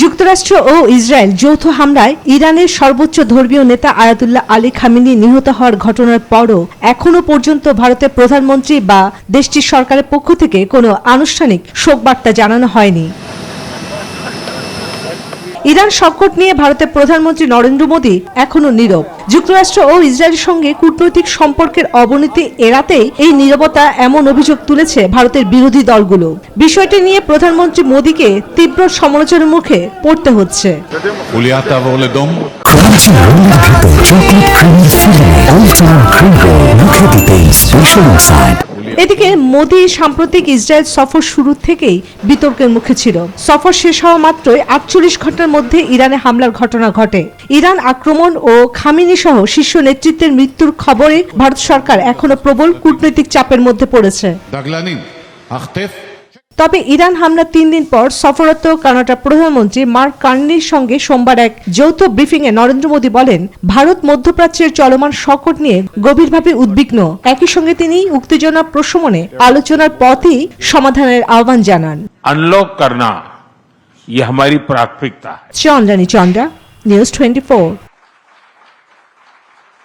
যুক্তরাষ্ট্র ও ইসরায়েল যৌথ হামলায় ইরানের সর্বোচ্চ ধর্মীয় নেতা আয়াতুল্লাহ আলী খামেনি নিহত হওয়ার ঘটনার পরও এখনও পর্যন্ত ভারতের প্রধানমন্ত্রী বা দেশটির সরকারের পক্ষ থেকে কোনো আনুষ্ঠানিক শোকবার্তা জানানো হয়নি। ইরান সংকট নিয়ে ভারতের প্রধানমন্ত্রী নরেন্দ্র মোদী এখনো নীরব। যুক্তরাষ্ট্র ও ইসরায়েলের সঙ্গে কূটনৈতিক সম্পর্কের অবনতি এড়াতেই এই নীরবতা এমন অভিযোগ তুলেছে ভারতের বিরোধী দলগুলো। বিষয়টি নিয়ে প্রধানমন্ত্রী মোদীকে তীব্র সমালোচনার মুখে পড়তে হচ্ছে। এদিকে মোদী সাম্প্রতিক ইসরায়েল সফর শুরু থেকেই বিতর্কের মুখে ছিল। সফর শেষ হওয়া মাত্রই 48 ঘন্টার মধ্যে ইরানে হামলার ঘটনা ঘটে। ইরান আক্রমণ ও খামেনি সহ শীর্ষ নেতৃত্বের মৃত্যুর খবরে ভারত সরকার এখনো প্রবল কূটনৈতিক চাপের মধ্যে পড়েছে। তবে ইরান হামলার 3 দিন পর সফররত কানাডার প্রধানমন্ত্রী মার্ক কার্নির সঙ্গে সোমবার এক যৌথ ব্রিফিংয়ে নরেন্দ্র মোদী বলেন, ভারত মধ্যপ্রাচ্যের চলমান সংকট নিয়ে গভীরভাবে উদ্বিগ্ন। একই সঙ্গে তিনি উত্তেজনা প্রশমনে আলোচনার পথই সমাধানের আহ্বান জানান। अनलॉक करना ये हमारी प्राथमिकता है। চন্দ্রানী চন্দ্রা, নিউজ 24।